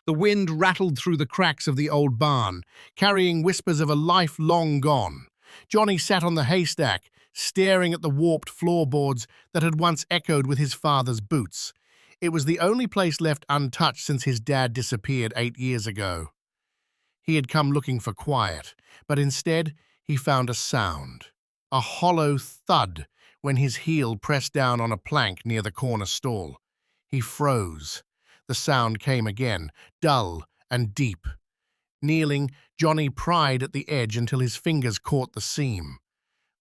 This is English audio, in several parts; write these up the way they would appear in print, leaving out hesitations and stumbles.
The wind rattled through the cracks of the old barn, carrying whispers of a life long gone. Johnny sat on the haystack, staring at the warped floorboards that had once echoed with his father's boots. It was the only place left untouched since his dad disappeared 8 years ago. He had come looking for quiet, but instead he found a sound. A hollow thud when his heel pressed down on a plank near the corner stall. He froze. The sound came again, dull and deep. Kneeling, Johnny pried at the edge until his fingers caught the seam.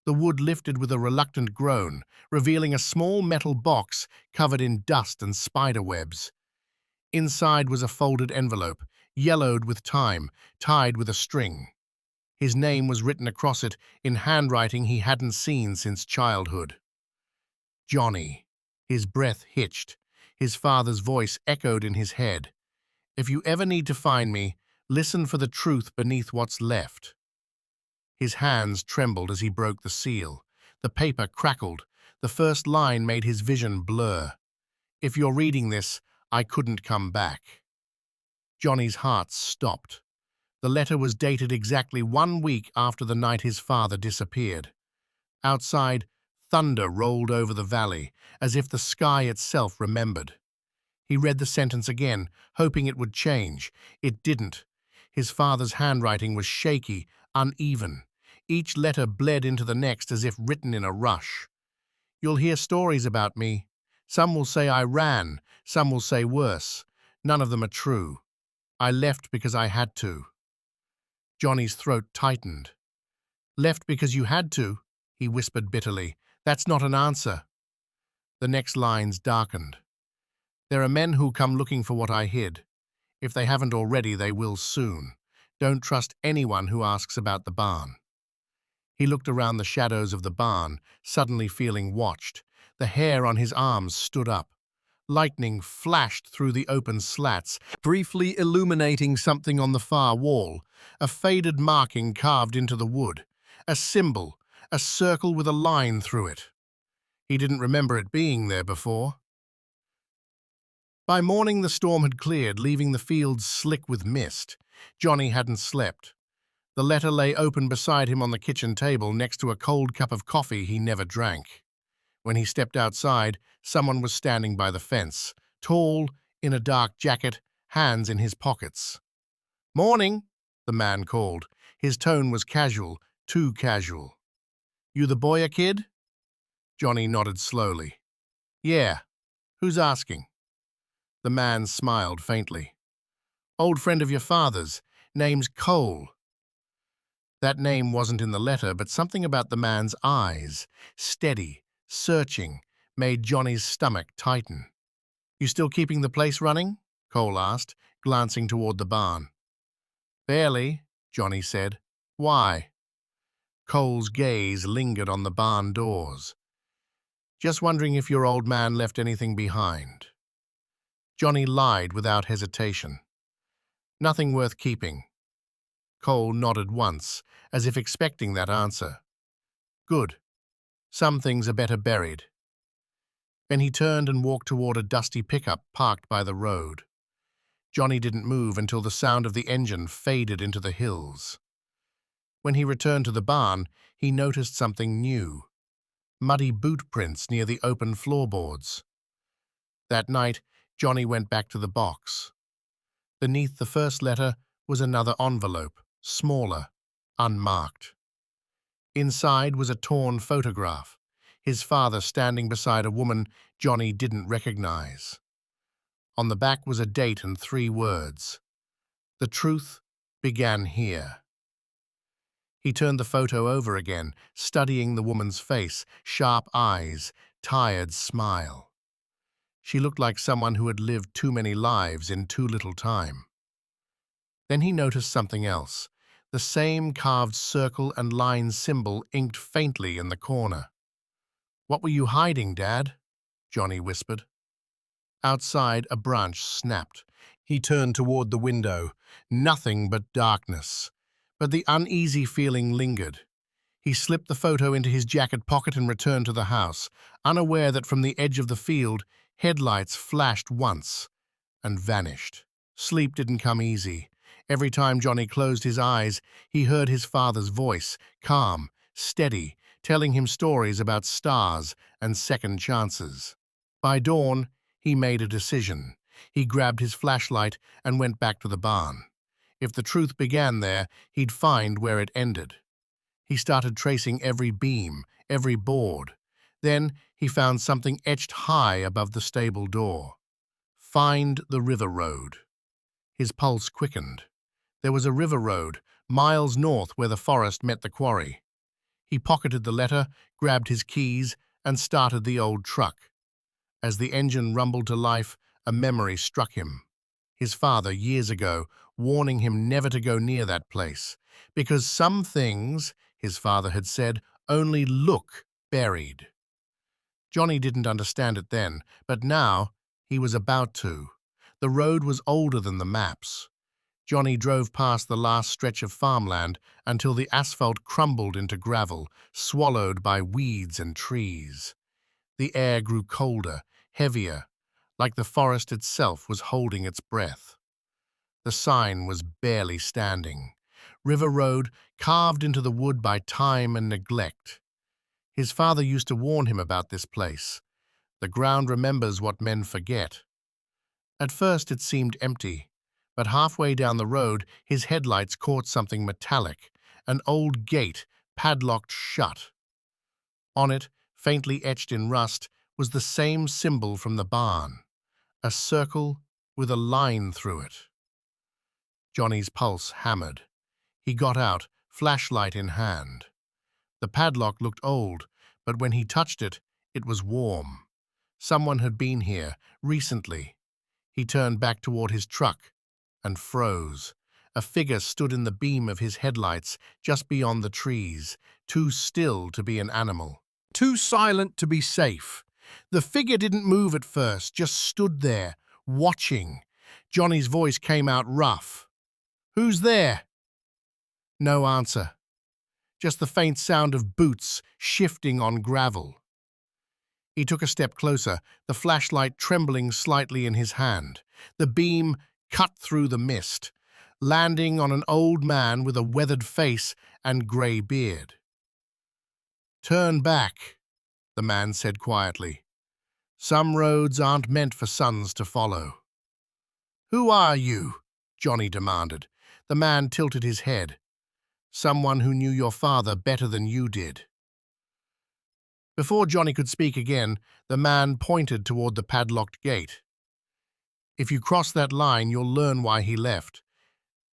The wood lifted with a reluctant groan, revealing a small metal box covered in dust and spider webs. Inside was a folded envelope, yellowed with time, tied with a string. His name was written across it in handwriting he hadn't seen since childhood. Johnny. His breath hitched. His father's voice echoed in his head. If you ever need to find me, listen for the truth beneath what's left. His hands trembled as he broke the seal. The paper crackled. The first line made his vision blur. If you're reading this, I couldn't come back. Johnny's heart stopped. The letter was dated exactly 1 week after the night his father disappeared. Outside, thunder rolled over the valley, as if the sky itself remembered. He read the sentence again, hoping it would change. It didn't. His father's handwriting was shaky, uneven. Each letter bled into the next as if written in a rush. You'll hear stories about me. Some will say I ran, some will say worse. None of them are true. I left because I had to. Johnny's throat tightened. Left because you had to, he whispered bitterly. That's not an answer. The next lines darkened. There are men who come looking for what I hid. If they haven't already, they will soon. Don't trust anyone who asks about the barn. He looked around the shadows of the barn, suddenly feeling watched. The hair on his arms stood up. Lightning flashed through the open slats, briefly illuminating something on the far wall, a faded marking carved into the wood, a symbol, a circle with a line through it. He didn't remember it being there before. By morning the storm had cleared, leaving the fields slick with mist. Johnny hadn't slept. The letter lay open beside him on the kitchen table next to a cold cup of coffee he never drank. When he stepped outside, someone was standing by the fence, tall, in a dark jacket, hands in his pockets. "Morning," the man called. His tone was casual, too casual. "You the Boyer kid?" Johnny nodded slowly. "Yeah. Who's asking?" The man smiled faintly. "Old friend of your father's. Name's Cole." That name wasn't in the letter, but something about the man's eyes, steady, searching, made Johnny's stomach tighten. "You still keeping the place running?" Cole asked, glancing toward the barn. "Barely," Johnny said. "Why?" Cole's gaze lingered on the barn doors. "Just wondering if your old man left anything behind." Johnny lied without hesitation. "Nothing worth keeping." Cole nodded once, as if expecting that answer. "Good. Some things are better buried." Then he turned and walked toward a dusty pickup parked by the road. Johnny didn't move until the sound of the engine faded into the hills. When he returned to the barn, he noticed something new. Muddy boot prints near the open floorboards. That night, Johnny went back to the box. Beneath the first letter was another envelope, smaller, unmarked. Inside was a torn photograph, his father standing beside a woman Johnny didn't recognize. On the back was a date and 3 words. The truth began here. He turned the photo over again, studying the woman's face, sharp eyes, tired smile. She looked like someone who had lived too many lives in too little time. Then he noticed something else, the same carved circle and line symbol inked faintly in the corner. "What were you hiding, Dad?" Johnny whispered. Outside, a branch snapped. He turned toward the window. Nothing but darkness. But the uneasy feeling lingered. He slipped the photo into his jacket pocket and returned to the house, unaware that from the edge of the field, headlights flashed once and vanished. Sleep didn't come easy. Every time Johnny closed his eyes, he heard his father's voice, calm, steady, telling him stories about stars and second chances. By dawn, he made a decision. He grabbed his flashlight and went back to the barn. If the truth began there, he'd find where it ended. He started tracing every beam, every board. Then he found something etched high above the stable door. Find the river road. His pulse quickened. There was a river road, miles north where the forest met the quarry. He pocketed the letter, grabbed his keys, and started the old truck. As the engine rumbled to life, a memory struck him. His father, years ago, warning him never to go near that place, because some things, his father had said, only look buried. Johnny didn't understand it then, but now he was about to. The road was older than the maps. Johnny drove past the last stretch of farmland until the asphalt crumbled into gravel, swallowed by weeds and trees. The air grew colder, heavier, like the forest itself was holding its breath. The sign was barely standing. River Road, carved into the wood by time and neglect. His father used to warn him about this place. The ground remembers what men forget. At first it seemed empty, but halfway down the road his headlights caught something metallic, an old gate padlocked shut. On it, faintly etched in rust, was the same symbol from the barn, a circle with a line through it. Johnny's pulse hammered. He got out, flashlight in hand. The padlock looked old, but when he touched it, it was warm. Someone had been here, recently. He turned back toward his truck and froze. A figure stood in the beam of his headlights just beyond the trees, too still to be an animal, too silent to be safe. The figure didn't move at first, just stood there, watching. Johnny's voice came out rough. "Who's there?" No answer. Just the faint sound of boots shifting on gravel. He took a step closer, the flashlight trembling slightly in his hand. The beam cut through the mist, landing on an old man with a weathered face and grey beard. "Turn back," the man said quietly. "Some roads aren't meant for sons to follow." "Who are you?" Johnny demanded. The man tilted his head. "Someone who knew your father better than you did." Before Johnny could speak again, the man pointed toward the padlocked gate. "If you cross that line, you'll learn why he left,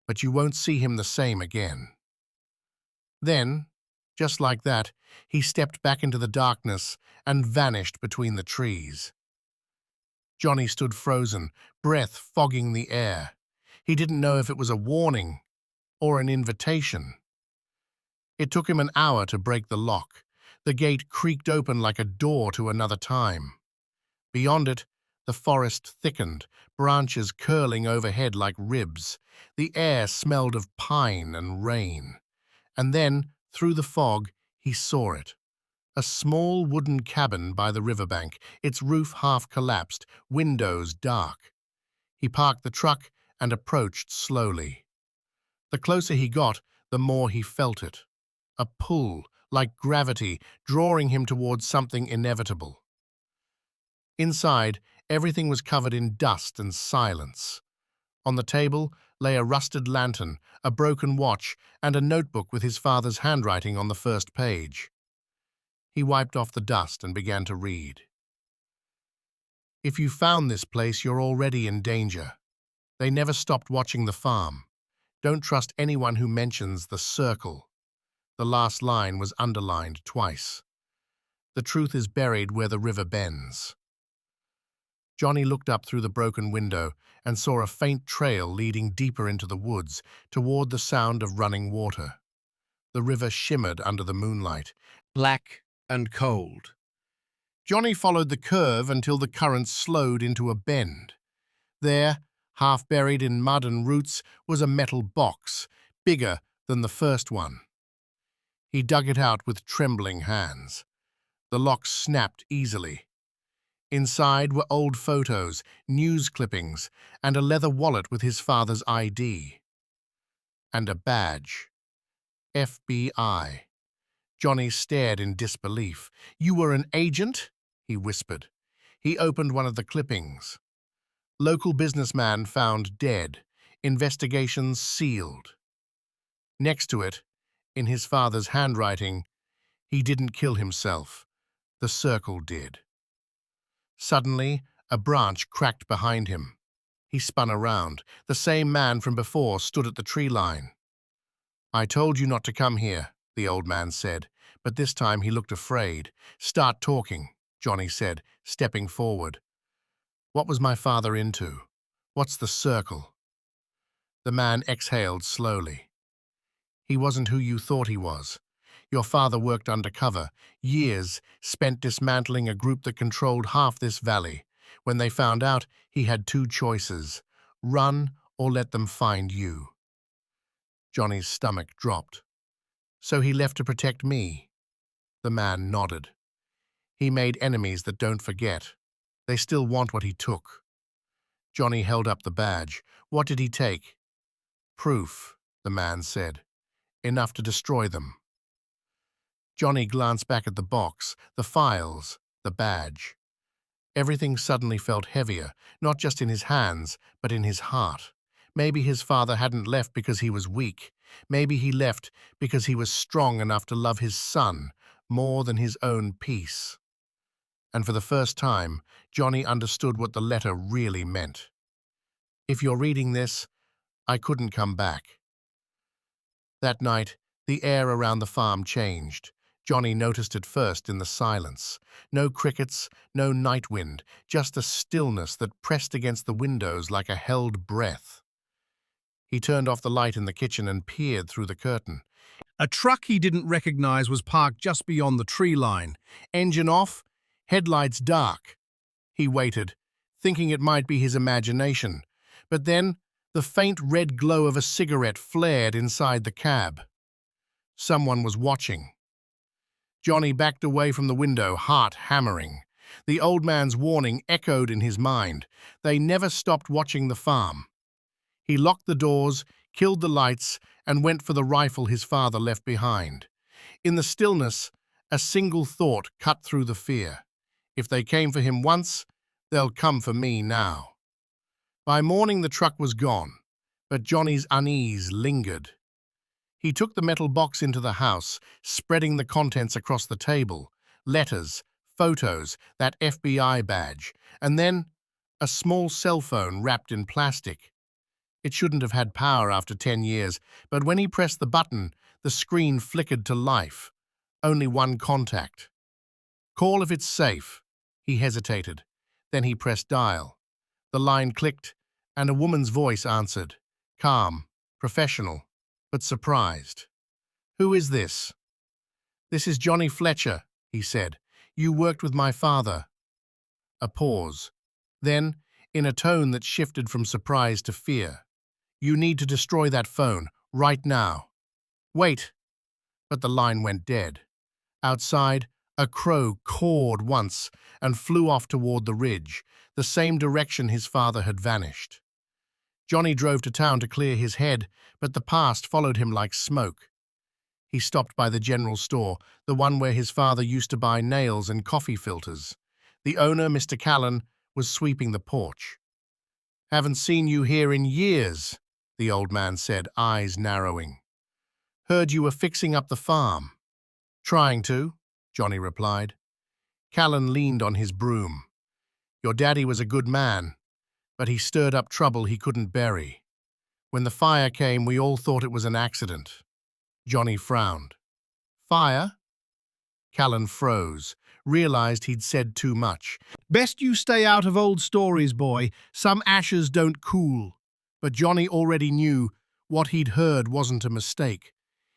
but you won't see him the same again." Then, just like that, he stepped back into the darkness and vanished between the trees. Johnny stood frozen, breath fogging the air. He didn't know if it was a warning or an invitation. It took him an hour to break the lock. The gate creaked open like a door to another time. Beyond it, the forest thickened, branches curling overhead like ribs. The air smelled of pine and rain. And then, through the fog, he saw it. A small wooden cabin by the riverbank, its roof half collapsed, windows dark. He parked the truck and approached slowly. The closer he got, the more he felt it. A pull, like gravity, drawing him towards something inevitable. Inside, everything was covered in dust and silence. On the table lay a rusted lantern, a broken watch, and a notebook with his father's handwriting on the first page. He wiped off the dust and began to read. "If you found this place, you're already in danger. They never stopped watching the farm. Don't trust anyone who mentions the circle." The last line was underlined twice. "The truth is buried where the river bends." Johnny looked up through the broken window and saw a faint trail leading deeper into the woods, toward the sound of running water. The river shimmered under the moonlight, black and cold. Johnny followed the curve until the current slowed into a bend. There, half buried in mud and roots, was a metal box, bigger than the first one. He dug it out with trembling hands. The lock snapped easily. Inside were old photos, news clippings, and a leather wallet with his father's ID. And a badge. FBI. Johnny stared in disbelief. "You were an agent?" he whispered. He opened one of the clippings. Local businessman found dead. Investigations sealed. Next to it, in his father's handwriting, "He didn't kill himself. The circle did." Suddenly, a branch cracked behind him. He spun around. The same man from before stood at the tree line. "I told you not to come here," the old man said, but this time he looked afraid. "Start talking," Johnny said, stepping forward. "What was my father into? What's the circle?" The man exhaled slowly. "He wasn't who you thought he was. Your father worked undercover, years spent dismantling a group that controlled half this valley. When they found out, he had two choices: run or let them find you." Johnny's stomach dropped. "So he left to protect me?" The man nodded. "He made enemies that don't forget. They still want what he took." Johnny held up the badge. "What did he take?" "Proof," the man said. "Enough to destroy them." Johnny glanced back at the box, the files, the badge. Everything suddenly felt heavier, not just in his hands, but in his heart. Maybe his father hadn't left because he was weak. Maybe he left because he was strong enough to love his son more than his own peace. And for the first time, Johnny understood what the letter really meant. "If you're reading this, I couldn't come back." That night, the air around the farm changed. Johnny noticed it first in the silence. No crickets, no night wind, just a stillness that pressed against the windows like a held breath. He turned off the light in the kitchen and peered through the curtain. A truck he didn't recognize was parked just beyond the tree line. Engine off, headlights dark. He waited, thinking it might be his imagination. But then, the faint red glow of a cigarette flared inside the cab. Someone was watching. Johnny backed away from the window, heart hammering. The old man's warning echoed in his mind. They never stopped watching the farm. He locked the doors, killed the lights, and went for the rifle his father left behind. In the stillness, a single thought cut through the fear. If they came for him once, they'll come for me now. By morning, the truck was gone, but Johnny's unease lingered. He took the metal box into the house, spreading the contents across the table. Letters, photos, that FBI badge, and then a small cell phone wrapped in plastic. It shouldn't have had power after 10 years, but when he pressed the button, the screen flickered to life. Only one contact. "Call if it's safe." He hesitated. Then he pressed dial. The line clicked, and a woman's voice answered. Calm, professional, but surprised. "Who is this?" "This is Johnny Fletcher," he said. "You worked with my father." A pause. Then, in a tone that shifted from surprise to fear, "You need to destroy that phone, right now." "Wait." But the line went dead. Outside, a crow cawed once and flew off toward the ridge, the same direction his father had vanished. Johnny drove to town to clear his head, but the past followed him like smoke. He stopped by the general store, the one where his father used to buy nails and coffee filters. The owner, Mr. Callan, was sweeping the porch. "Haven't seen you here in years," the old man said, eyes narrowing. "Heard you were fixing up the farm." "Trying to," Johnny replied. Callan leaned on his broom. "Your daddy was a good man, but he stirred up trouble he couldn't bury. When the fire came, we all thought it was an accident." Johnny frowned. "Fire?" Callan froze, realized he'd said too much. "Best you stay out of old stories, boy. Some ashes don't cool." But Johnny already knew what he'd heard wasn't a mistake.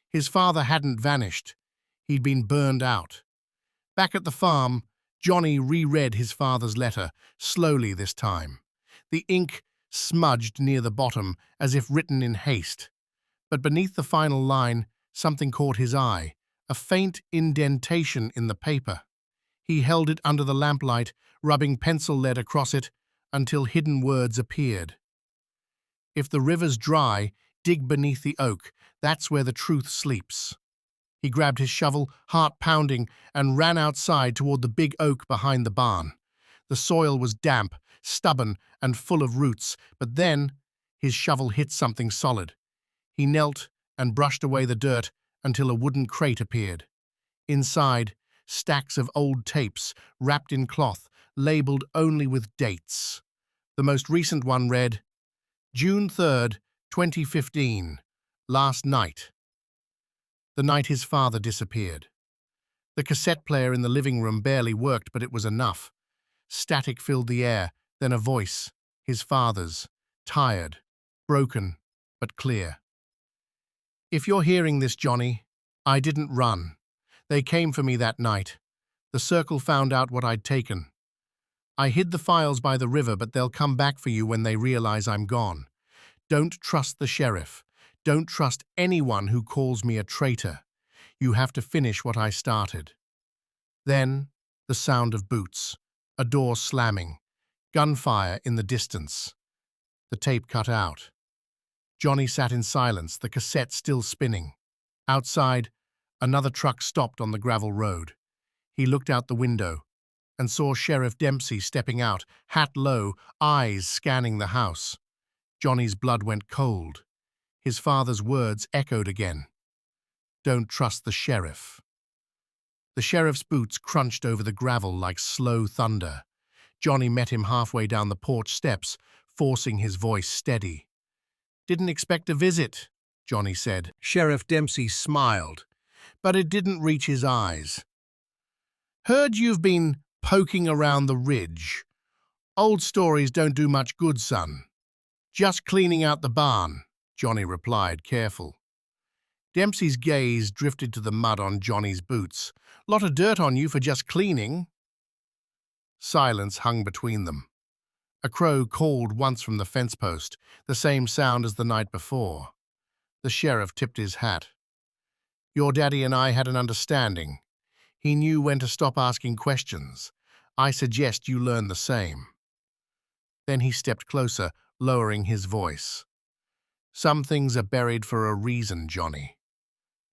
His father hadn't vanished. He'd been burned out. Back at the farm, Johnny reread his father's letter, slowly this time. The ink smudged near the bottom, as if written in haste. But beneath the final line, something caught his eye, a faint indentation in the paper. He held it under the lamplight, rubbing pencil lead across it until hidden words appeared. If the river's dry, dig beneath the oak. That's where the truth sleeps. He grabbed his shovel, heart pounding, and ran outside toward the big oak behind the barn. The soil was damp, stubborn, and full of roots, but then his shovel hit something solid. He knelt and brushed away the dirt until a wooden crate appeared. Inside, stacks of old tapes, wrapped in cloth, labeled only with dates. The most recent one read, June 3rd, 2015, last night. The night his father disappeared. The cassette player in the living room barely worked, but it was enough. Static filled the air, then a voice, his father's, tired, broken, but clear. If you're hearing this, Johnny, I didn't run. They came for me that night. The circle found out what I'd taken. I hid the files by the river, but they'll come back for you when they realize I'm gone. Don't trust the sheriff. Don't trust anyone who calls me a traitor. You have to finish what I started. Then, the sound of boots, a door slamming, gunfire in the distance. The tape cut out. Johnny sat in silence, the cassette still spinning. Outside, another truck stopped on the gravel road. He looked out the window and saw Sheriff Dempsey stepping out, hat low, eyes scanning the house. Johnny's blood went cold. His father's words echoed again. Don't trust the sheriff. The sheriff's boots crunched over the gravel like slow thunder. Johnny met him halfway down the porch steps, forcing his voice steady. Didn't expect a visit, Johnny said. Sheriff Dempsey smiled, but it didn't reach his eyes. Heard you've been poking around the ridge. Old stories don't do much good, son. Just cleaning out the barn, Johnny replied, careful. Dempsey's gaze drifted to the mud on Johnny's boots. Lot of dirt on you for just cleaning. Silence hung between them. A crow called once from the fence post, the same sound as the night before. The sheriff tipped his hat. Your daddy and I had an understanding. He knew when to stop asking questions. I suggest you learn the same. Then he stepped closer, lowering his voice. Some things are buried for a reason, Johnny.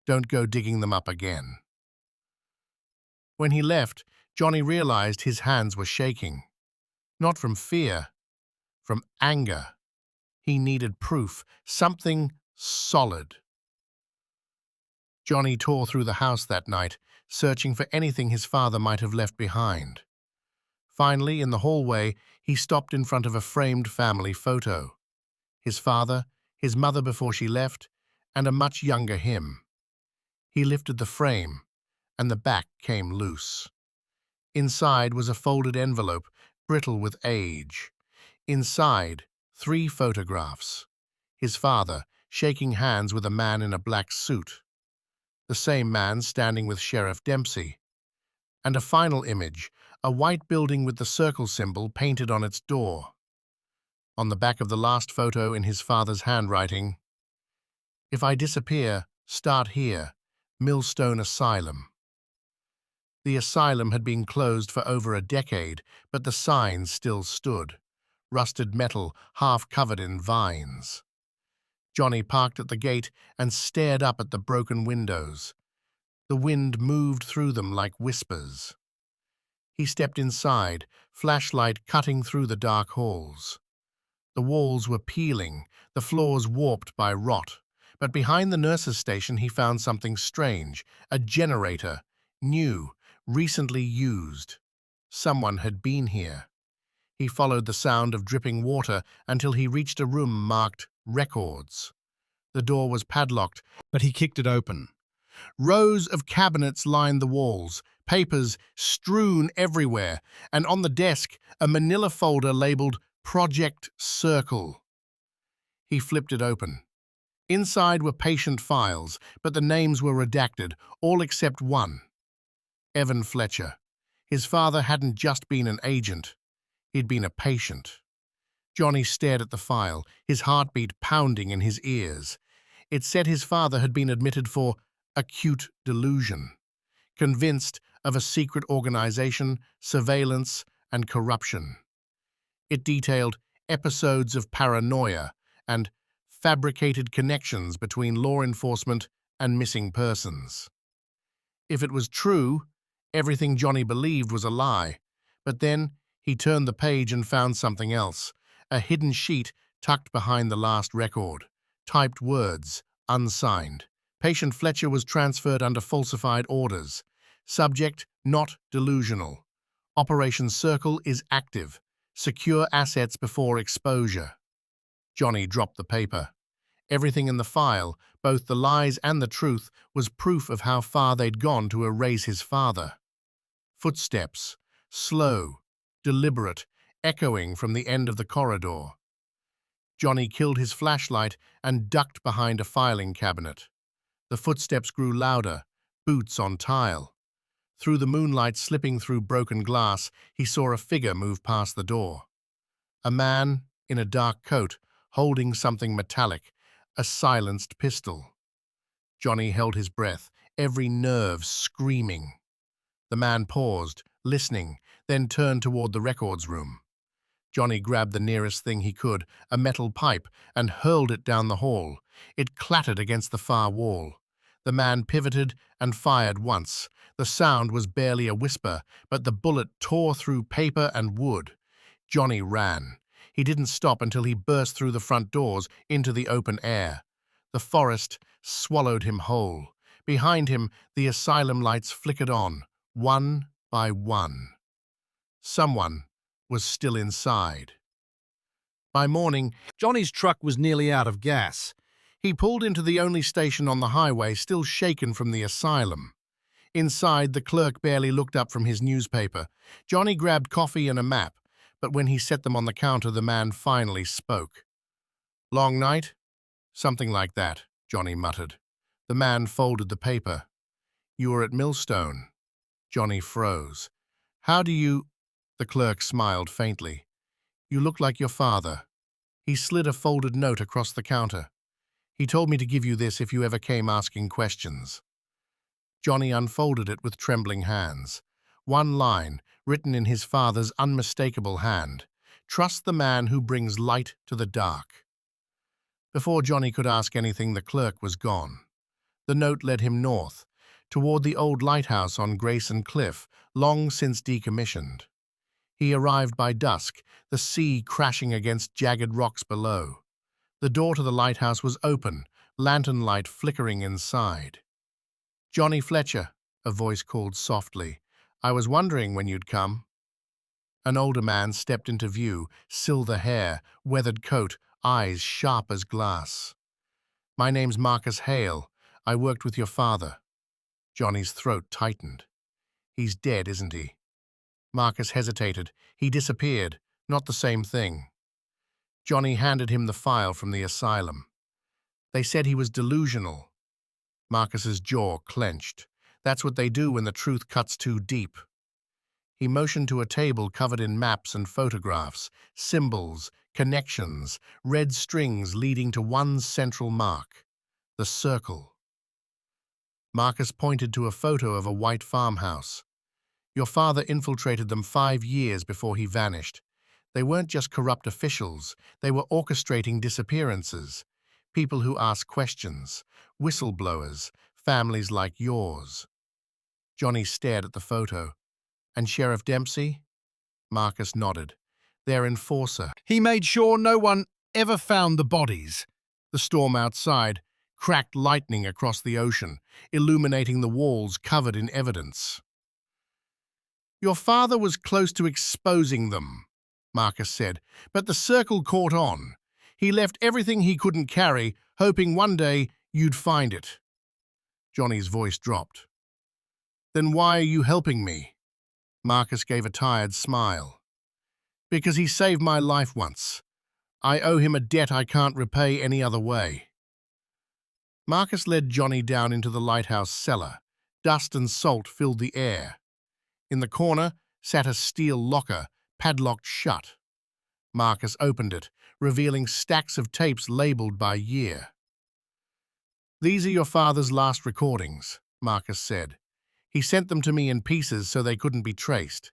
Don't go digging them up again. When he left, Johnny realized his hands were shaking. Not from fear, from anger. He needed proof, something solid. Johnny tore through the house that night, searching for anything his father might have left behind. Finally, in the hallway, he stopped in front of a framed family photo. His father, his mother before she left, and a much younger him. He lifted the frame, and the back came loose. Inside was a folded envelope, brittle with age. Inside, 3 photographs. His father, shaking hands with a man in a black suit. The same man standing with Sheriff Dempsey. And a final image, a white building with the circle symbol painted on its door. On the back of the last photo, in his father's handwriting, If I disappear, start here, Millstone Asylum. The asylum had been closed for over a decade, but the sign still stood, rusted metal, half covered in vines. Johnny parked at the gate and stared up at the broken windows. The wind moved through them like whispers. He stepped inside, flashlight cutting through the dark halls. The walls were peeling, the floors warped by rot. But behind the nurse's station he found something strange, a generator, new, recently used. Someone had been here. He followed the sound of dripping water until he reached a room marked Records. The door was padlocked, but he kicked it open. Rows of cabinets lined the walls, papers strewn everywhere, and on the desk a manila folder labeled Project Circle. He flipped it open. Inside were patient files, but the names were redacted, all except one. Evan Fletcher. His father hadn't just been an agent, he'd been a patient. Johnny stared at the file, his heartbeat pounding in his ears. It said his father had been admitted for acute delusion. Convinced of a secret organization, surveillance, and corruption. It detailed episodes of paranoia and fabricated connections between law enforcement and missing persons. If it was true, everything Johnny believed was a lie. But then he turned the page and found something else, a hidden sheet tucked behind the last record. Typed words, unsigned. Patient Fletcher was transferred under falsified orders. Subject, not delusional. Operation Circle is active. Secure assets before exposure. Johnny dropped the paper. Everything in the file, both the lies and the truth, was proof of how far they'd gone to erase his father. Footsteps, slow, deliberate, echoing from the end of the corridor. Johnny killed his flashlight and ducked behind a filing cabinet. The footsteps grew louder, boots on tile. Through the moonlight slipping through broken glass, he saw a figure move past the door. A man in a dark coat, holding something metallic, a silenced pistol. Johnny held his breath, every nerve screaming. The man paused, listening, then turned toward the records room. Johnny grabbed the nearest thing he could, a metal pipe, and hurled it down the hall. It clattered against the far wall. The man pivoted and fired once. The sound was barely a whisper, but the bullet tore through paper and wood. Johnny ran. He didn't stop until he burst through the front doors into the open air. The forest swallowed him whole. Behind him, the asylum lights flickered on, one by one. Someone was still inside. By morning, Johnny's truck was nearly out of gas. He pulled into the only station on the highway, still shaken from the asylum. Inside, the clerk barely looked up from his newspaper. Johnny grabbed coffee and a map, but when he set them on the counter, the man finally spoke. "Long night?" "Something like that," Johnny muttered. The man folded the paper. "You were at Millstone." Johnny froze. "How do you—" The clerk smiled faintly. "You look like your father." He slid a folded note across the counter. "He told me to give you this if you ever came asking questions." Johnny unfolded it with trembling hands. One line, written in his father's unmistakable hand: "Trust the man who brings light to the dark." Before Johnny could ask anything, the clerk was gone. The note led him north, toward the old lighthouse on Grayson Cliff, long since decommissioned. He arrived by dusk, the sea crashing against jagged rocks below. The door to the lighthouse was open, lantern light flickering inside. "Johnny Fletcher," a voice called softly. "I was wondering when you'd come." An older man stepped into view, silver hair, weathered coat, eyes sharp as glass. "My name's Marcus Hale. I worked with your father." Johnny's throat tightened. "He's dead, isn't he?" Marcus hesitated. "He disappeared. Not the same thing." Johnny handed him the file from the asylum. "They said he was delusional." Marcus's jaw clenched. "That's what they do when the truth cuts too deep." He motioned to a table covered in maps and photographs, symbols, connections, red strings leading to one central mark: the circle. Marcus pointed to a photo of a white farmhouse. "Your father infiltrated them 5 years before he vanished. They weren't just corrupt officials, they were orchestrating disappearances. People who ask questions, whistleblowers, families like yours." Johnny stared at the photo. "And Sheriff Dempsey?" Marcus nodded. "Their enforcer. He made sure no one ever found the bodies." The storm outside cracked lightning across the ocean, illuminating the walls covered in evidence. "Your father was close to exposing them," Marcus said, "but the circle caught on. He left everything he couldn't carry, hoping one day you'd find it." Johnny's voice dropped. "Then why are you helping me?" Marcus gave a tired smile. "Because he saved my life once. I owe him a debt I can't repay any other way." Marcus led Johnny down into the lighthouse cellar. Dust and salt filled the air. In the corner sat a steel locker, padlocked shut. Marcus opened it, revealing stacks of tapes labeled by year. "These are your father's last recordings," Marcus said. He sent them to me in pieces so they couldn't be traced.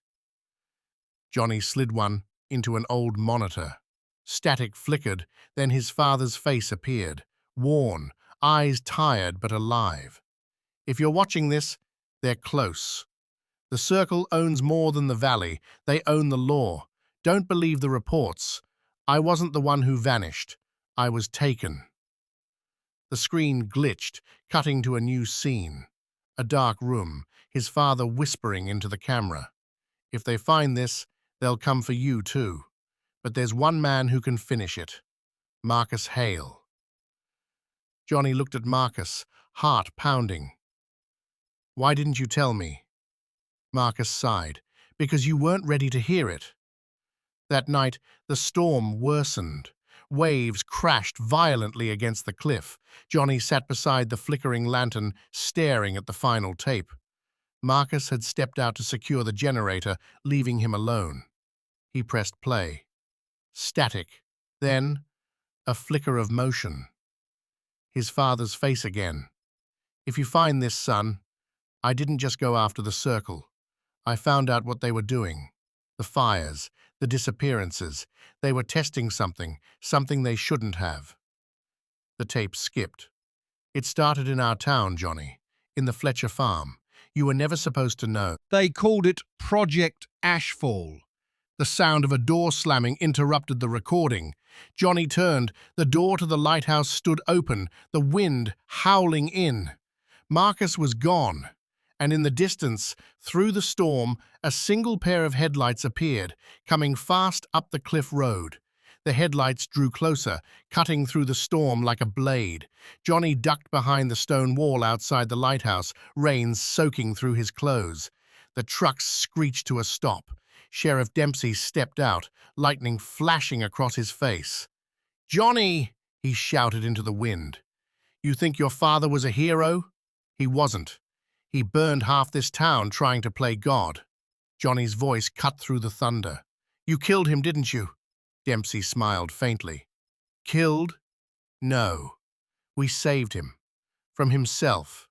Johnny slid one into an old monitor. Static flickered, then his father's face appeared, worn, eyes tired but alive. If you're watching this, they're close. The Circle owns more than the Valley. They own the law. Don't believe the reports. I wasn't the one who vanished. I was taken. The screen glitched, cutting to a new scene. A dark room, his father whispering into the camera. If they find this, they'll come for you too. But there's one man who can finish it. Marcus Hale. Johnny looked at Marcus, heart pounding. Why didn't you tell me? Marcus sighed. Because you weren't ready to hear it. That night, the storm worsened. Waves crashed violently against the cliff. Johnny sat beside the flickering lantern, staring at the final tape. Marcus had stepped out to secure the generator, leaving him alone. He pressed play. Static. Then, a flicker of motion. His father's face again. If you find this, son, I didn't just go after the Circle. I found out what they were doing. The fires, the disappearances. They were testing something they shouldn't have. The tape skipped. It started in our town, Johnny, in the Fletcher farm. You were never supposed to know. They called it Project Ashfall. The sound of a door slamming interrupted the recording. Johnny turned. The door to the lighthouse stood open, the wind howling in. Marcus was gone. And in the distance, through the storm, a single pair of headlights appeared, coming fast up the cliff road. The headlights drew closer, cutting through the storm like a blade. Johnny ducked behind the stone wall outside the lighthouse, rain soaking through his clothes. The trucks screeched to a stop. Sheriff Dempsey stepped out, lightning flashing across his face. "Johnny!" he shouted into the wind. "You think your father was a hero? He wasn't. He burned half this town trying to play God." Johnny's voice cut through the thunder. "You killed him, didn't you?" Dempsey smiled faintly. "Killed? No. We saved him. From himself."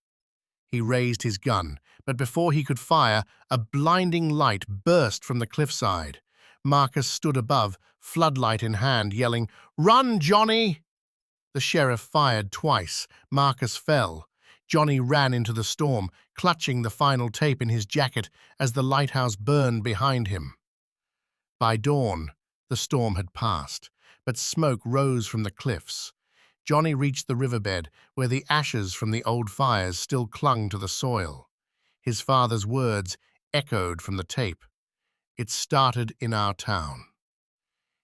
He raised his gun, but before he could fire, a blinding light burst from the cliffside. Marcus stood above, floodlight in hand, yelling, "Run, Johnny!" The sheriff fired twice. Marcus fell. Johnny ran into the storm, clutching the final tape in his jacket as the lighthouse burned behind him. By dawn, the storm had passed, but smoke rose from the cliffs. Johnny reached the riverbed, where the ashes from the old fires still clung to the soil. His father's words echoed from the tape. "It started in our town."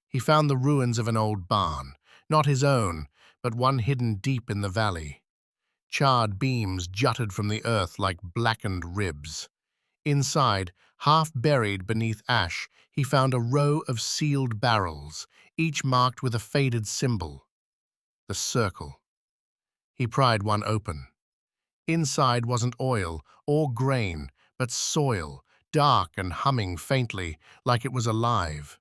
He found the ruins of an old barn, not his own, but one hidden deep in the valley. Charred beams jutted from the earth like blackened ribs. Inside, half buried beneath ash, he found a row of sealed barrels, each marked with a faded symbol. The Circle. He pried one open. Inside wasn't oil or grain, but soil, dark and humming faintly, like it was alive.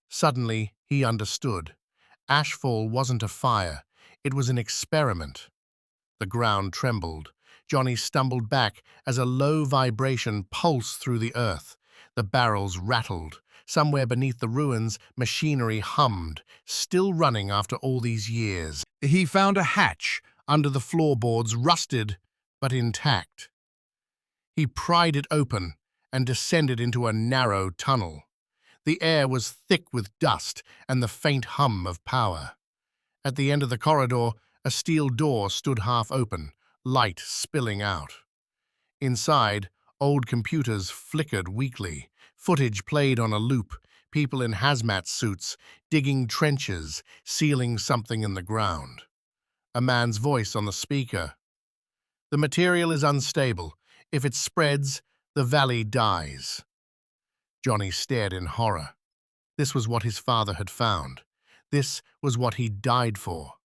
Suddenly, he understood. Ashfall wasn't a fire. It was an experiment. The ground trembled. Johnny stumbled back as a low vibration pulsed through the earth. The barrels rattled. Somewhere beneath the ruins, machinery hummed, still running after all these years. He found a hatch under the floorboards, rusted but intact. He pried it open and descended into a narrow tunnel. The air was thick with dust and the faint hum of power. At the end of the corridor, a steel door stood half open, light spilling out. Inside, old computers flickered weakly. Footage played on a loop, people in hazmat suits, digging trenches, sealing something in the ground. A man's voice on the speaker. "The material is unstable. If it spreads, the valley dies." Johnny stared in horror. This was what his father had found. This was what he'd died for.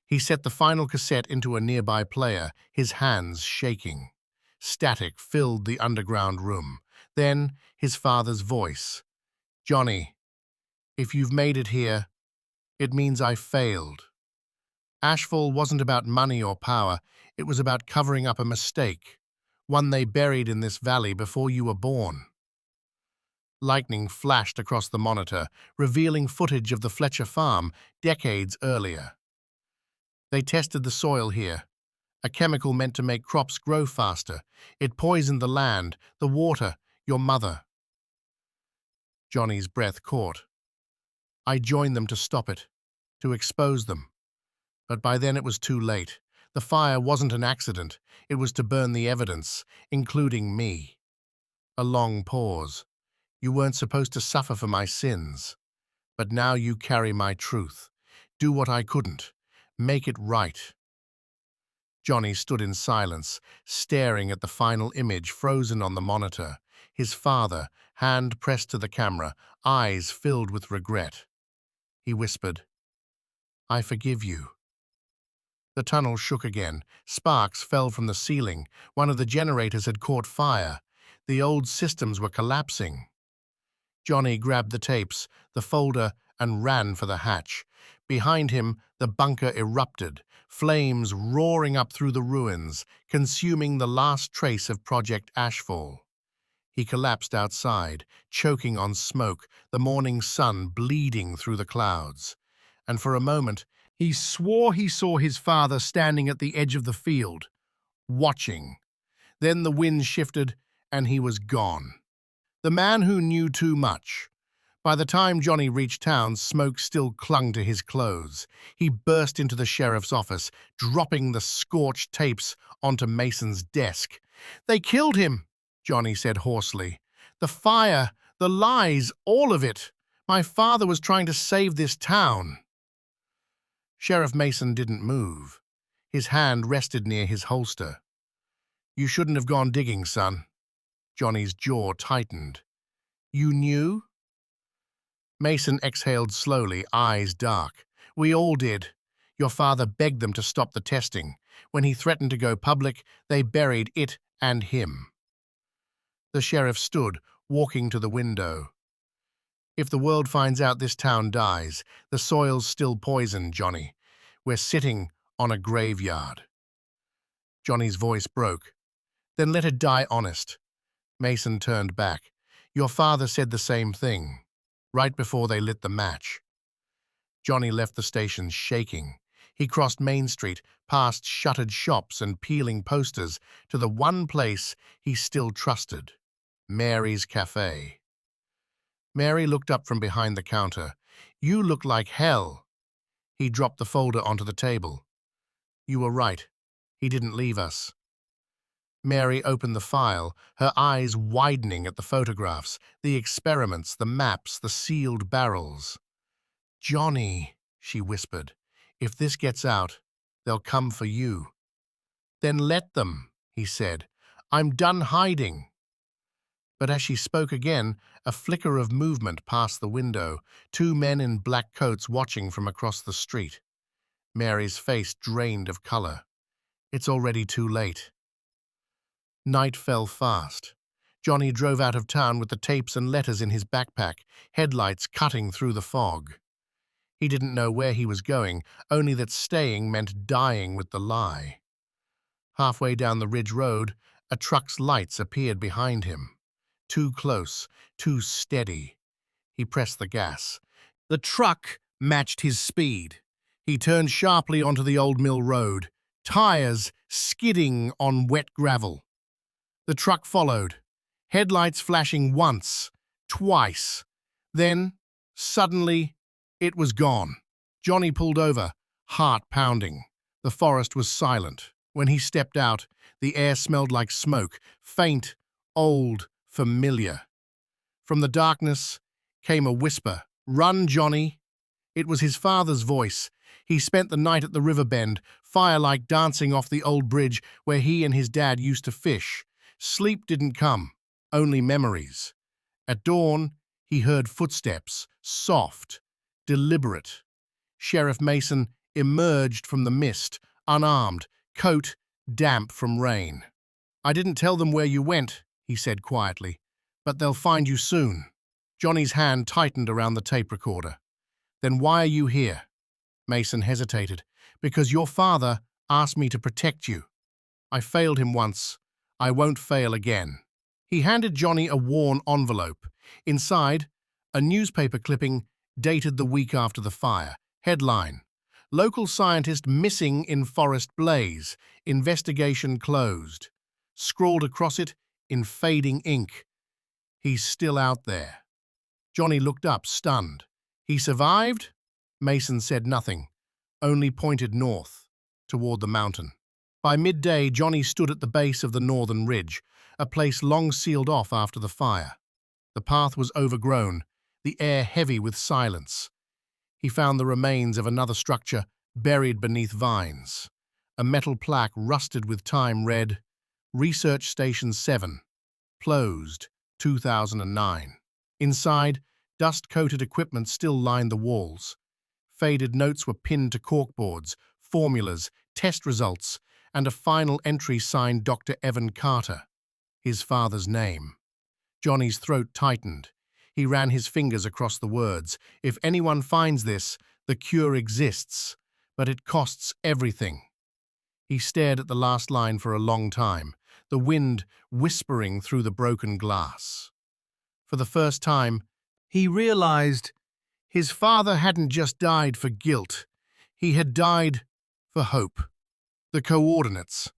He set the final cassette into a nearby player, his hands shaking. Static filled the underground room. Then, his father's voice. "Johnny, if you've made it here, it means I failed." Ashfall wasn't about money or power. It was about covering up a mistake. one they buried in this valley before you were born. Lightning flashed across the monitor, revealing footage of the Fletcher farm decades earlier. They tested the soil here, a chemical meant to make crops grow faster. It poisoned the land, the water, your mother. Johnny's breath caught. I joined them to stop it, to expose them. But by then it was too late. The fire wasn't an accident. It was to burn the evidence, including me. A long pause. You weren't supposed to suffer for my sins. But now you carry my truth. Do what I couldn't. Make it right. Johnny stood in silence, staring at the final image frozen on the monitor. His father, hand pressed to the camera, eyes filled with regret. He whispered, I forgive you. The tunnel shook again. Sparks fell from the ceiling. One of the generators had caught fire. The old systems were collapsing. Johnny grabbed the tapes, the folder, and ran for the hatch. Behind him, the bunker erupted, flames roaring up through the ruins, consuming the last trace of Project Ashfall. He collapsed outside, choking on smoke, the morning sun bleeding through the clouds. And for a moment, he swore he saw his father standing at the edge of the field, watching. Then the wind shifted, and he was gone. The man who knew too much. By the time Johnny reached town, smoke still clung to his clothes. He burst into the sheriff's office, dropping the scorched tapes onto Mason's desk. They killed him, Johnny said hoarsely. The fire, the lies, all of it. My father was trying to save this town. Sheriff Mason didn't move. His hand rested near his holster. You shouldn't have gone digging, son. Johnny's jaw tightened. You knew? Mason exhaled slowly, eyes dark. We all did. Your father begged them to stop the testing. When he threatened to go public, they buried it and him. The sheriff stood, walking to the window. If the world finds out this town dies, the soil's still poisoned, Johnny. We're sitting on a graveyard. Johnny's voice broke. Then let it die honest. Mason turned back. Your father said the same thing, right before they lit the match. Johnny left the station shaking. He crossed Main Street, past shuttered shops and peeling posters, to the one place he still trusted, Mary's Cafe. Mary looked up from behind the counter. You look like hell. He dropped the folder onto the table. You were right. He didn't leave us. Mary opened the file, her eyes widening at the photographs, the experiments, the maps, the sealed barrels. Johnny, she whispered, if this gets out, they'll come for you. Then let them, he said. I'm done hiding. But as she spoke again, a flicker of movement passed the window, two men in black coats watching from across the street. Mary's face drained of color. It's already too late. Night fell fast. Johnny drove out of town with the tapes and letters in his backpack, headlights cutting through the fog. He didn't know where he was going, only that staying meant dying with the lie. Halfway down the ridge road, a truck's lights appeared behind him. Too close, too steady. He pressed the gas. The truck matched his speed. He turned sharply onto the Old Mill Road, tires skidding on wet gravel. The truck followed, headlights flashing once, twice. Then, suddenly, it was gone. Johnny pulled over, heart pounding. The forest was silent. When he stepped out, the air smelled like smoke, faint, old, familiar. From the darkness came a whisper, "Run, Johnny." It was his father's voice. He spent the night at the river bend, firelight dancing off the old bridge where he and his dad used to fish. Sleep didn't come, only memories. At dawn, he heard footsteps, soft, deliberate. Sheriff Mason emerged from the mist, unarmed, coat damp from rain. "I didn't tell them where you went," he said quietly, "but they'll find you soon." Johnny's hand tightened around the tape recorder. "Then why are you here?" Mason hesitated. "Because your father asked me to protect you. I failed him once. I won't fail again. He handed Johnny a worn envelope. Inside, a newspaper clipping dated the week after the fire. Headline: Local scientist missing in forest blaze. Investigation closed. Scrawled across it in fading ink: He's still out there. Johnny looked up, stunned. He survived? Mason said nothing, only pointed north, toward the mountain. By midday, Johnny stood at the base of the northern ridge, a place long sealed off after the fire. The path was overgrown, the air heavy with silence. He found the remains of another structure buried beneath vines. A metal plaque rusted with time read, Research Station 7, closed, 2009. Inside, dust-coated equipment still lined the walls. Faded notes were pinned to corkboards, formulas, test results, and a final entry signed Dr. Evan Carter, his father's name. Johnny's throat tightened. He ran his fingers across the words. If anyone finds this, the cure exists, but it costs everything. He stared at the last line for a long time, the wind whispering through the broken glass. For the first time, he realized his father hadn't just died for guilt. He had died for hope. The coordinates.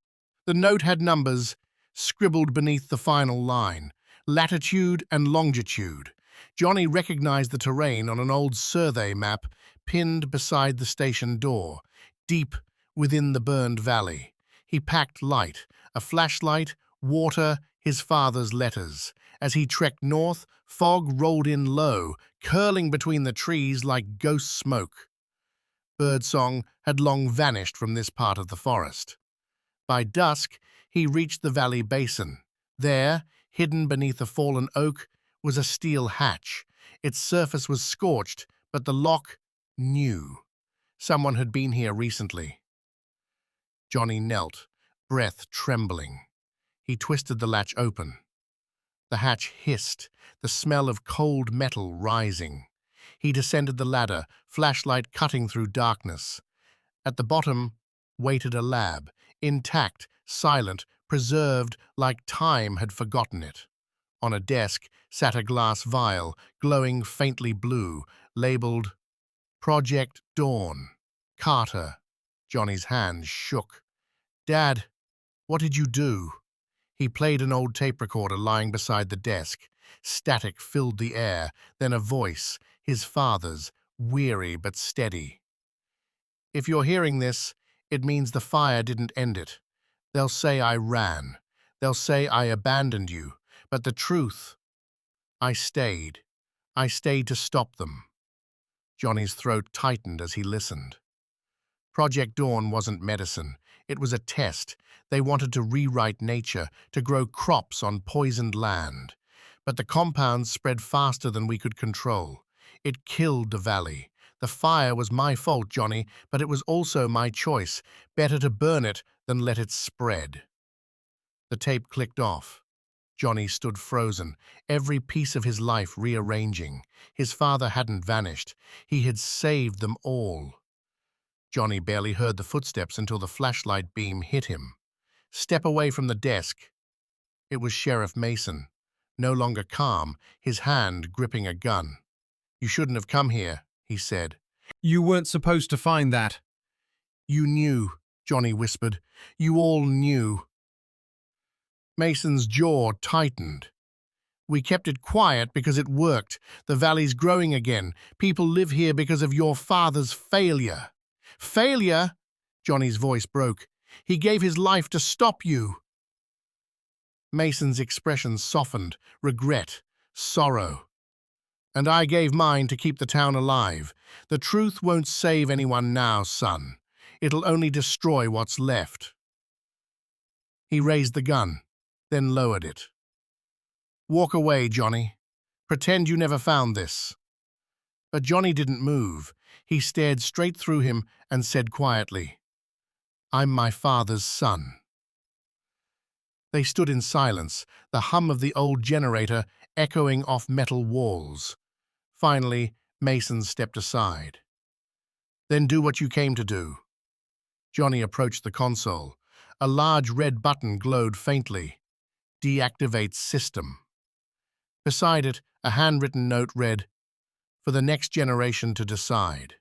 The note had numbers scribbled beneath the final line, latitude and longitude. Johnny recognized the terrain on an old survey map pinned beside the station door, deep within the burned valley. He packed light, a flashlight, water, his father's letters. As he trekked north, fog rolled in low, curling between the trees like ghost smoke. Birdsong had long vanished from this part of the forest. By dusk, he reached the valley basin. There, hidden beneath a fallen oak, was a steel hatch. Its surface was scorched, but the lock new. Someone had been here recently. Johnny knelt, breath trembling. He twisted the latch open. The hatch hissed, the smell of cold metal rising. He descended the ladder, flashlight cutting through darkness. At the bottom waited a lab, intact, silent, preserved like time had forgotten it. On a desk sat a glass vial, glowing faintly blue, labeled Project Dawn. Carter. Johnny's hands shook. Dad, what did you do? He played an old tape recorder lying beside the desk. Static filled the air, then a voice, his father's, weary but steady. If you're hearing this, it means the fire didn't end it. They'll say I ran. They'll say I abandoned you. But the truth, I stayed. I stayed to stop them. Johnny's throat tightened as he listened. Project Dawn wasn't medicine. It was a test. They wanted to rewrite nature, to grow crops on poisoned land. But the compounds spread faster than we could control. It killed the valley. The fire was my fault, Johnny, but it was also my choice. Better to burn it than let it spread. The tape clicked off. Johnny stood frozen, every piece of his life rearranging. His father hadn't vanished. He had saved them all. Johnny barely heard the footsteps until the flashlight beam hit him. Step away from the desk. It was Sheriff Mason, no longer calm, his hand gripping a gun. You shouldn't have come here, he said. You weren't supposed to find that. You knew, Johnny whispered. You all knew. Mason's jaw tightened. We kept it quiet because it worked. The valley's growing again. People live here because of your father's failure. Failure? Johnny's voice broke. He gave his life to stop you. Mason's expression softened, regret, sorrow. And I gave mine to keep the town alive. The truth won't save anyone now, son. It'll only destroy what's left. He raised the gun, then lowered it. Walk away, Johnny. Pretend you never found this. But Johnny didn't move. He stared straight through him and said quietly, I'm my father's son. They stood in silence, the hum of the old generator echoing off metal walls. Finally, Mason stepped aside. Then do what you came to do. Johnny approached the console. A large red button glowed faintly. Deactivate system. Beside it, a handwritten note read, "For the next generation to decide."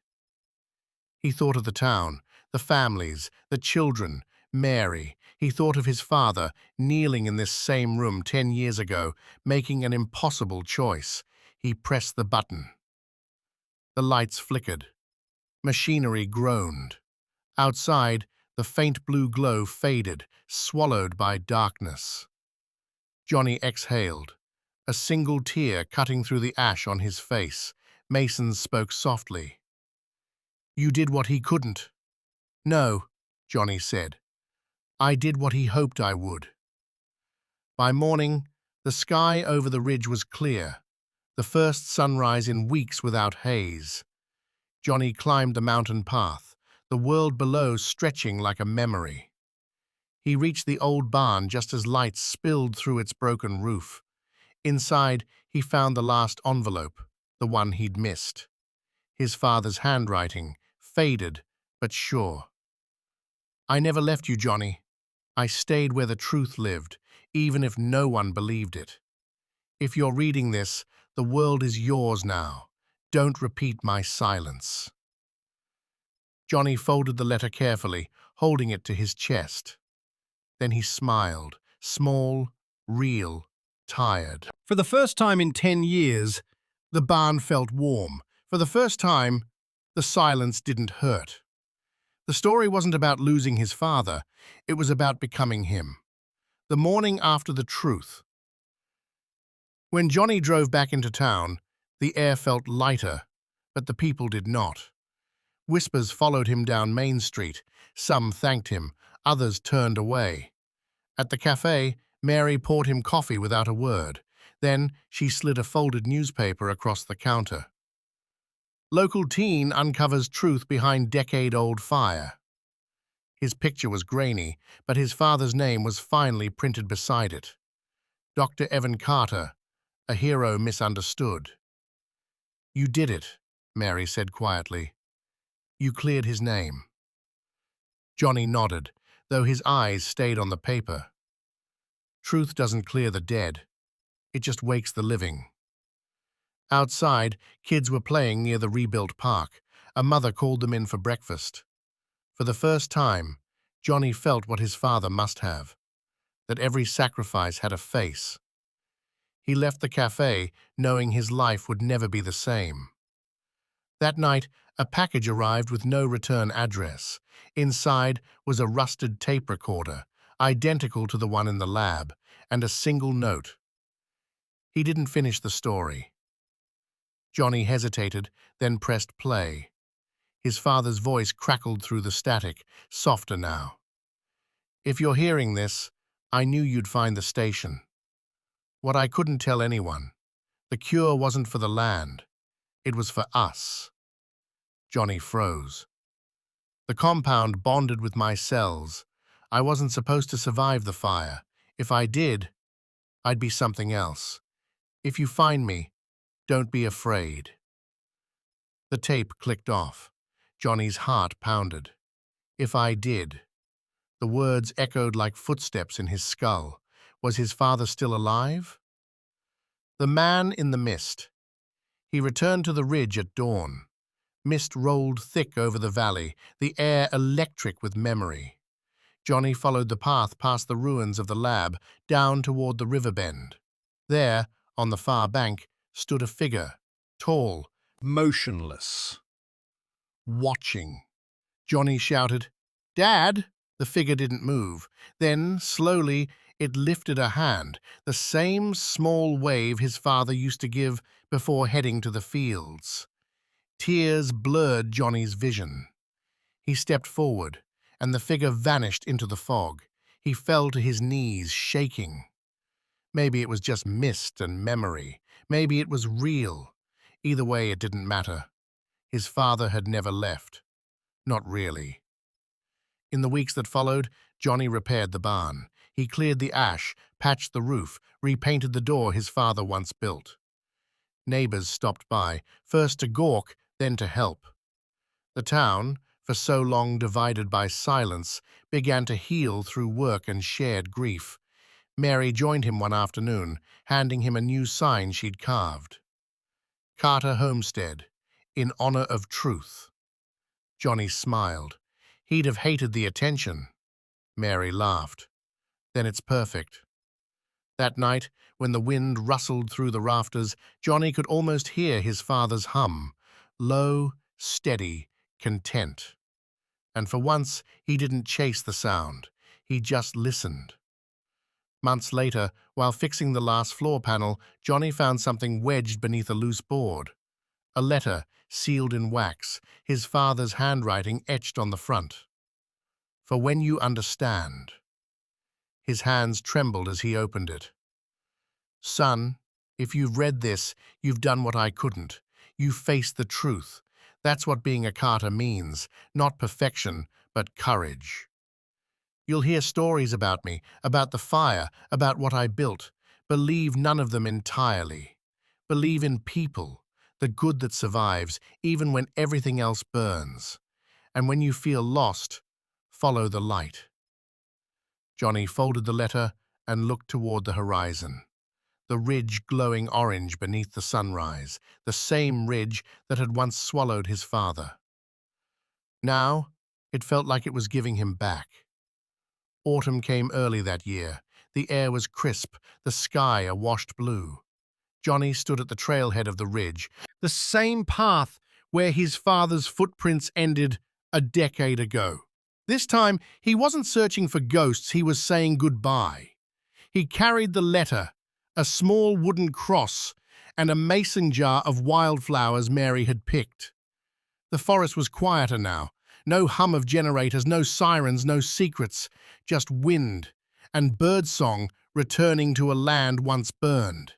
He thought of the town, the families, the children, Mary. He thought of his father, kneeling in this same room 10 years ago, making an impossible choice. He pressed the button. The lights flickered. Machinery groaned. Outside, the faint blue glow faded, swallowed by darkness. Johnny exhaled, a single tear cutting through the ash on his face. Mason spoke softly. "You did what he couldn't." "No," Johnny said. "I did what he hoped I would." By morning, the sky over the ridge was clear, the first sunrise in weeks without haze. Johnny climbed the mountain path, the world below stretching like a memory. He reached the old barn just as light spilled through its broken roof. Inside, he found the last envelope, the one he'd missed. His father's handwriting, faded but sure. "I never left you, Johnny. I stayed where the truth lived, even if no one believed it. If you're reading this, the world is yours now. Don't repeat my silence." Johnny folded the letter carefully, holding it to his chest. Then he smiled, small, real, tired. For the first time in 10 years, The barn felt warm. For the first time, the silence didn't hurt. The story wasn't about losing his father, it was about becoming him. The morning after the truth. When Johnny drove back into town, the air felt lighter, but the people did not. Whispers followed him down Main Street. Some thanked him, others turned away. At the cafe, Mary poured him coffee without a word. Then she slid a folded newspaper across the counter. Local teen uncovers truth behind decade-old fire. His picture was grainy, but his father's name was finally printed beside it. Dr. Evan Carter, a hero misunderstood. "You did it," Mary said quietly. "You cleared his name." Johnny nodded, though his eyes stayed on the paper. Truth doesn't clear the dead. It just wakes the living. Outside, kids were playing near the rebuilt park. A mother called them in for breakfast. For the first time, Johnny felt what his father must have, that every sacrifice had a face. He left the cafe, knowing his life would never be the same. That night, a package arrived with no return address. Inside was a rusted tape recorder, identical to the one in the lab, and a single note. He didn't finish the story. Johnny hesitated, then pressed play. His father's voice crackled through the static, softer now. "If you're hearing this, I knew you'd find the station. What I couldn't tell anyone. The cure wasn't for the land. It was for us." Johnny froze. "The compound bonded with my cells. I wasn't supposed to survive the fire. If I did, I'd be something else. If you find me, don't be afraid." The tape clicked off. Johnny's heart pounded. "If I did." The words echoed like footsteps in his skull. Was his father still alive? The man in the mist. He returned to the ridge at dawn. Mist rolled thick over the valley, the air electric with memory. Johnny followed the path past the ruins of the lab, down toward the river bend. There, on the far bank, stood a figure, tall, motionless. watching. Johnny shouted, "Dad!" The figure didn't move. Then, slowly, it lifted a hand, the same small wave his father used to give before heading to the fields. Tears blurred Johnny's vision. He stepped forward, and the figure vanished into the fog. He fell to his knees, shaking. Maybe it was just mist and memory. Maybe it was real. Either way, it didn't matter. His father had never left. Not really. In the weeks that followed, Johnny repaired the barn. He cleared the ash, patched the roof, repainted the door his father once built. Neighbors stopped by, first to gawk, then to help. The town, for so long divided by silence, began to heal through work and shared grief. Mary joined him one afternoon, handing him a new sign she'd carved. Carter Homestead, in honor of truth. Johnny smiled. He'd have hated the attention. Mary laughed. Then it's perfect. That night, when the wind rustled through the rafters, Johnny could almost hear his father's hum, low, steady, content. And for once, he didn't chase the sound. He just listened. Months later, while fixing the last floor panel, Johnny found something wedged beneath a loose board. A letter, sealed in wax, his father's handwriting etched on the front. For when you understand. His hands trembled as he opened it. Son, if you've read this, you've done what I couldn't. You've faced the truth. That's what being a Carter means, not perfection, but courage. You'll hear stories about me, about the fire, about what I built. Believe none of them entirely. Believe in people, the good that survives, even when everything else burns. And when you feel lost, follow the light. Johnny folded the letter and looked toward the horizon. The ridge glowing orange beneath the sunrise, the same ridge that had once swallowed his father. Now, it felt like it was giving him back. Autumn came early that year. The air was crisp, the sky a washed blue. Johnny stood at the trailhead of the ridge, the same path where his father's footprints ended a decade ago. This time, he wasn't searching for ghosts, he was saying goodbye. He carried the letter, a small wooden cross, and a mason jar of wildflowers Mary had picked. The forest was quieter now. No hum of generators, no sirens, no secrets, just wind and birdsong returning to a land once burned.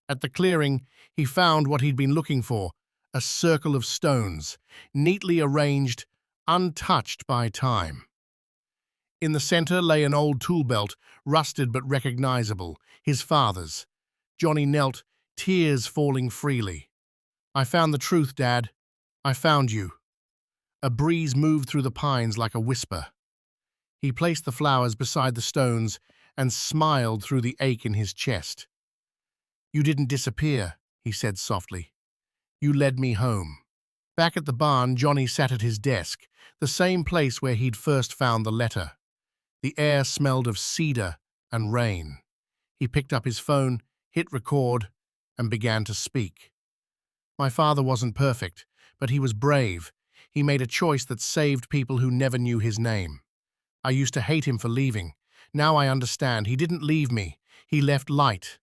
At the clearing, he found what he'd been looking for, a circle of stones, neatly arranged, untouched by time. In the center lay an old tool belt, rusted but recognizable, his father's. Johnny knelt, tears falling freely. I found the truth, Dad. I found you. A breeze moved through the pines like a whisper. He placed the flowers beside the stones and smiled through the ache in his chest. You didn't disappear, he said softly. You led me home. Back at the barn, Johnny sat at his desk, the same place where he'd first found the letter. The air smelled of cedar and rain. He picked up his phone, hit record, and began to speak. My father wasn't perfect, but he was brave. He made a choice that saved people who never knew his name. I used to hate him for leaving. Now I understand. He didn't leave me. He left light.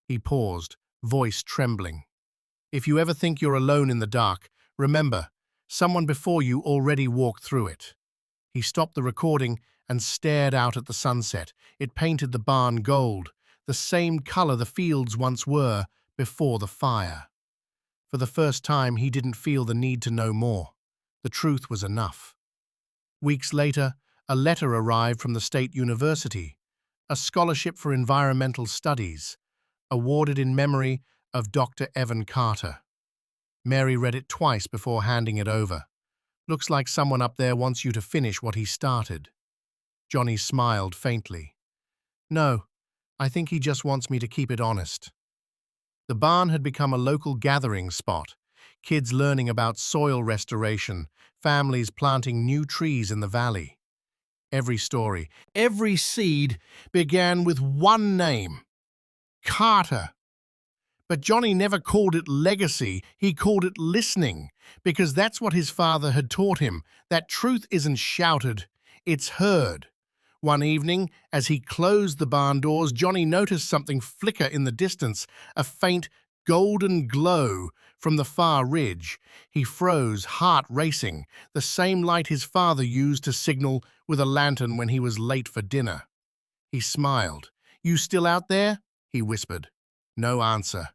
He paused, voice trembling. If you ever think you're alone in the dark, remember, someone before you already walked through it. He stopped the recording and stared out at the sunset. It painted the barn gold, the same color the fields once were before the fire. For the first time, he didn't feel the need to know more. The truth was enough. Weeks later, a letter arrived from the state university, a scholarship for environmental studies, awarded in memory of Dr. Evan Carter. Mary read it twice before handing it over. Looks like someone up there wants you to finish what he started. Johnny smiled faintly. No, I think he just wants me to keep it honest. The barn had become a local gathering spot, kids learning about soil restoration, families planting new trees in the valley. Every story, every seed began with one name, Carter. But Johnny never called it legacy, he called it listening, because that's what his father had taught him, that truth isn't shouted, it's heard. One evening, as he closed the barn doors, Johnny noticed something flicker in the distance, a faint golden glow from the far ridge. He froze, heart racing, the same light his father used to signal with a lantern when he was late for dinner. He smiled. You still out there? He whispered. No answer.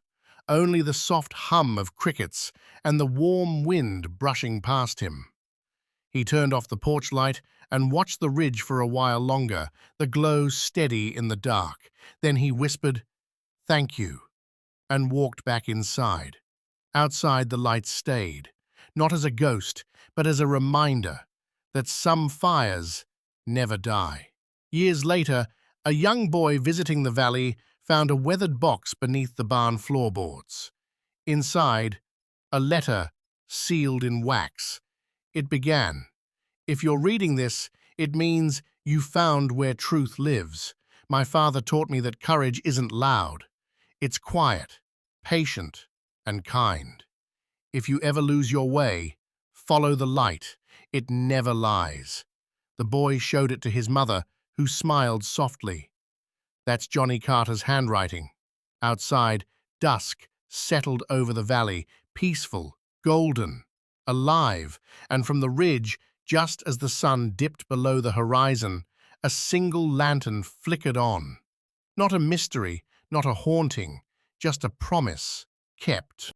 Only the soft hum of crickets and the warm wind brushing past him. He turned off the porch light and watched the ridge for a while longer, the glow steady in the dark. Then he whispered, "Thank you," and walked back inside. Outside, the light stayed, not as a ghost, but as a reminder that some fires never die. Years later, A young boy visiting the valley found a weathered box beneath the barn floorboards. Inside, a letter sealed in wax. It began, "If you're reading this, it means you found where truth lives. My father taught me that courage isn't loud. It's quiet, patient, and kind. If you ever lose your way, follow the light. It never lies." The boy showed it to his mother, who smiled softly. That's Johnny Carter's handwriting. Outside, dusk settled over the valley, peaceful, golden, alive, and from the ridge, just as the sun dipped below the horizon, a single lantern flickered on. Not a mystery, not a haunting, just a promise kept.